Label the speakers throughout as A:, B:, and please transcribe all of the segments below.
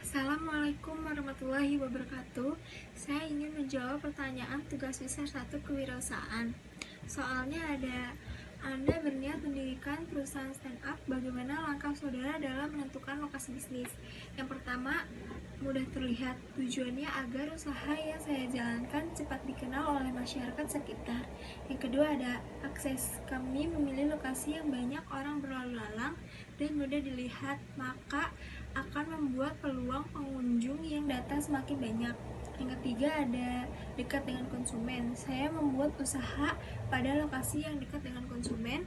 A: Assalamualaikum warahmatullahi wabarakatuh. Saya ingin menjawab pertanyaan tugas besar 1 kewirausahaan. Soalnya Anda berniat mendirikan perusahaan stand up, bagaimana langkah saudara dalam menentukan lokasi bisnis? Yang pertama, mudah terlihat. Tujuannya agar usaha yang saya jalankan cepat dikenal oleh masyarakat sekitar. Yang kedua ada akses. Kami memilih lokasi yang banyak orang berlalu lalang dan mudah dilihat, maka akan membuat peluang pengunjung yang datang semakin banyak. Yang ketiga ada dekat dengan konsumen. Saya membuat usaha pada lokasi yang dekat dengan konsumen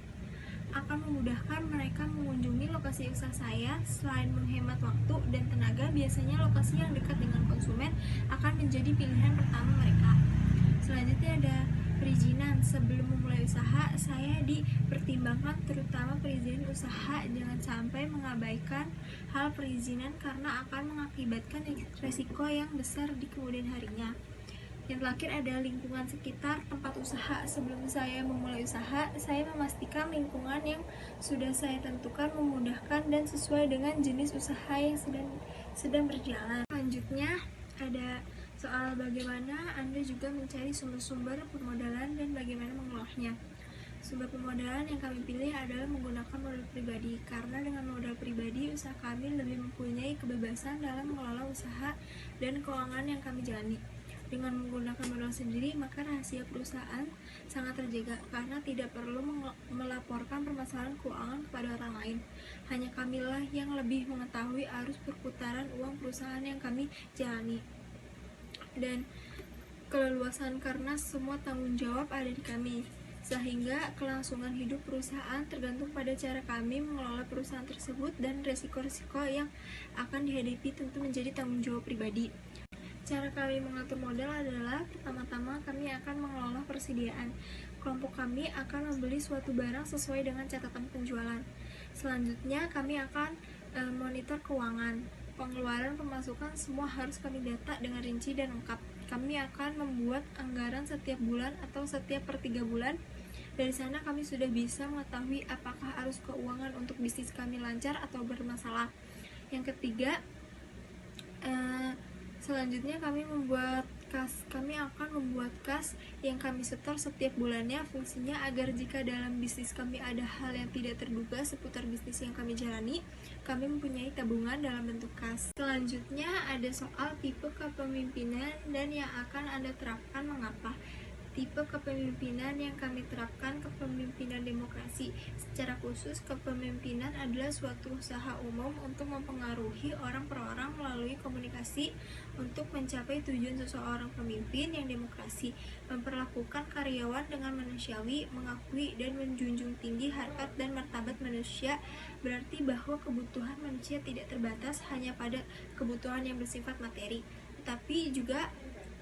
A: akan memudahkan mereka mengunjungi lokasi usaha saya. Selain menghemat waktu dan tenaga, biasanya lokasi yang dekat dengan konsumen akan menjadi pilihan pertama mereka. Selanjutnya ada perizinan. Sebelum memulai usaha, saya dipertimbangkan terutama perizinan usaha. Jangan sampai mengabaikan hal perizinan karena akan mengakibatkan resiko yang besar di kemudian harinya. Yang terakhir ada lingkungan sekitar tempat usaha. Sebelum saya memulai usaha, saya memastikan lingkungan yang sudah saya tentukan memudahkan dan sesuai dengan jenis usaha yang sedang berjalan. Selanjutnya ada soal bagaimana Anda juga mencari sumber-sumber permodalan dan bagaimana mengelolanya. Sumber permodalan yang kami pilih adalah menggunakan modal pribadi, karena dengan modal pribadi usaha kami lebih mempunyai kebebasan dalam mengelola usaha dan keuangan yang kami jalani. Dengan menggunakan modal sendiri, maka rahasia perusahaan sangat terjaga karena tidak perlu melaporkan permasalahan keuangan kepada orang lain. Hanya kamilah yang lebih mengetahui arus perputaran uang perusahaan yang kami jalani. Dan keleluasan karena semua tanggung jawab ada di kami, sehingga kelangsungan hidup perusahaan tergantung pada cara kami mengelola perusahaan tersebut dan resiko-resiko yang akan dihadapi tentu menjadi tanggung jawab pribadi. Cara kami mengatur modal adalah pertama-tama kami akan mengelola persediaan. Kelompok kami akan membeli suatu barang sesuai dengan catatan penjualan. Selanjutnya kami akan monitor keuangan. Pengeluaran, pemasukan semua harus kami data dengan rinci dan lengkap. Kami akan membuat anggaran setiap bulan atau setiap per 3 bulan. Dari sana kami sudah bisa mengetahui apakah arus keuangan untuk bisnis kami lancar atau bermasalah. Yang ketiga, selanjutnya kami membuat kas. Kami akan membuat kas yang kami setor setiap bulannya. Fungsinya agar jika dalam bisnis kami ada hal yang tidak terduga seputar bisnis yang kami jalani, kami mempunyai tabungan dalam bentuk kas. Selanjutnya ada soal tipe kepemimpinan dan yang akan Anda terapkan mengapa. Tipe kepemimpinan yang kami terapkan kepemimpinan demokrasi. Secara khusus, kepemimpinan adalah suatu usaha umum untuk mempengaruhi orang per orang melalui komunikasi untuk mencapai tujuan seseorang pemimpin yang demokrasi, memperlakukan karyawan dengan manusiawi, mengakui dan menjunjung tinggi harkat dan martabat manusia, berarti bahwa kebutuhan manusia tidak terbatas hanya pada kebutuhan yang bersifat materi, tetapi juga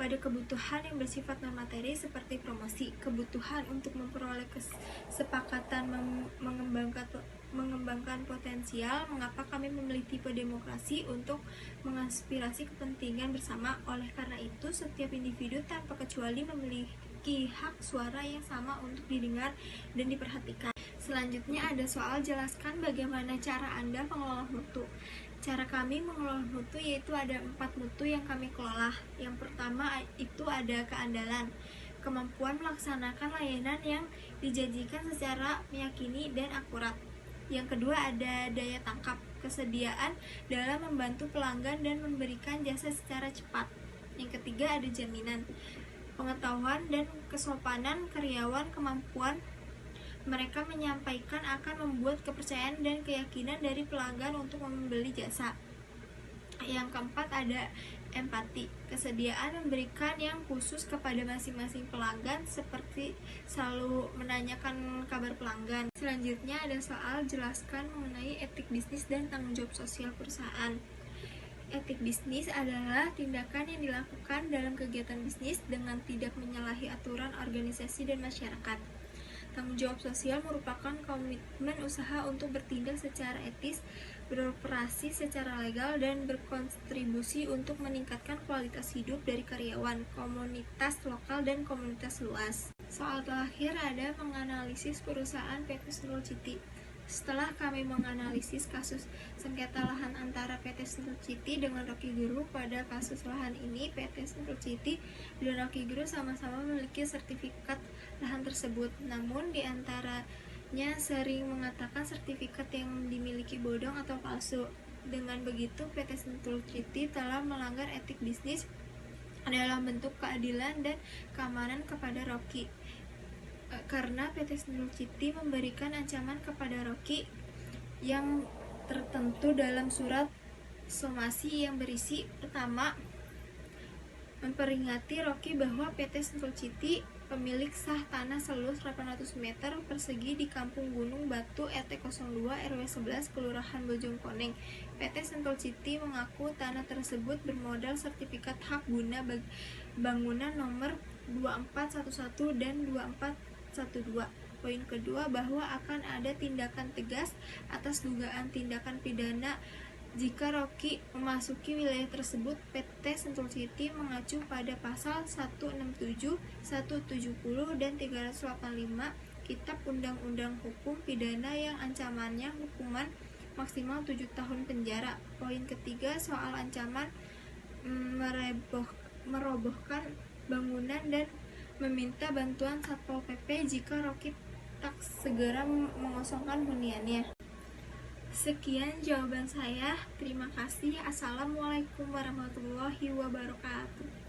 A: pada kebutuhan yang bersifat non-materi seperti promosi, kebutuhan untuk memperoleh kesepakatan mengembangkan potensial. Mengapa kami memilih tipe demokrasi? Untuk mengaspirasi kepentingan bersama. Oleh karena itu, setiap individu tanpa kecuali memiliki hak suara yang sama untuk didengar dan diperhatikan. Selanjutnya ada soal jelaskan bagaimana cara Anda mengelola mutu. Cara kami mengelola mutu yaitu ada 4 mutu yang kami kelola. Yang pertama itu ada keandalan, kemampuan melaksanakan layanan yang dijanjikan secara meyakini dan akurat. Yang kedua ada daya tangkap, kesediaan dalam membantu pelanggan dan memberikan jasa secara cepat. Yang ketiga ada jaminan, pengetahuan dan kesopanan karyawan, kemampuan mereka menyampaikan akan membuat kepercayaan dan keyakinan dari pelanggan untuk membeli jasa. Yang keempat ada empati, kesediaan memberikan yang khusus kepada masing-masing pelanggan seperti selalu menanyakan kabar pelanggan. Selanjutnya ada soal jelaskan mengenai etik bisnis dan tanggung jawab sosial perusahaan. Etik bisnis adalah tindakan yang dilakukan dalam kegiatan bisnis dengan tidak menyalahi aturan organisasi dan masyarakat. Tanggung jawab sosial merupakan komitmen usaha untuk bertindak secara etis, beroperasi secara legal, dan berkontribusi untuk meningkatkan kualitas hidup dari karyawan, komunitas lokal, dan komunitas luas. Soal terakhir ada menganalisis perusahaan PT Sentul City. Setelah kami menganalisis kasus sengketa lahan antara PT Sentul City dengan Rocky Gerung, pada kasus lahan ini PT Sentul City dan Rocky Gerung sama-sama memiliki sertifikat lahan tersebut. Namun di antaranya sering mengatakan sertifikat yang dimiliki bodong atau palsu. Dengan begitu, PT Sentul City telah melanggar etik bisnis dalam bentuk keadilan dan keamanan kepada Rocky. Karena PT Sentul City memberikan ancaman kepada Rocky yang tertentu dalam surat somasi yang berisi: pertama, memperingati Rocky bahwa PT Sentul City pemilik sah tanah seluas 800 meter persegi di Kampung Gunung Batu RT 02 RW 11 Kelurahan Bojongkoneng. PT Sentul City mengaku tanah tersebut bermodal sertifikat hak guna bangunan nomor 2411 dan 2412. Poin kedua, bahwa akan ada tindakan tegas atas dugaan tindakan pidana jika Rocky memasuki wilayah tersebut. PT Sentul City mengacu pada pasal 167, 170, dan 385 Kitab Undang-Undang Hukum Pidana yang ancamannya hukuman maksimal 7 tahun penjara. Poin ketiga, soal ancaman merobohkan bangunan dan meminta bantuan Satpol PP jika Rocky tak segera mengosongkan huniannya. Sekian jawaban saya. Terima kasih. Assalamualaikum warahmatullahi wabarakatuh.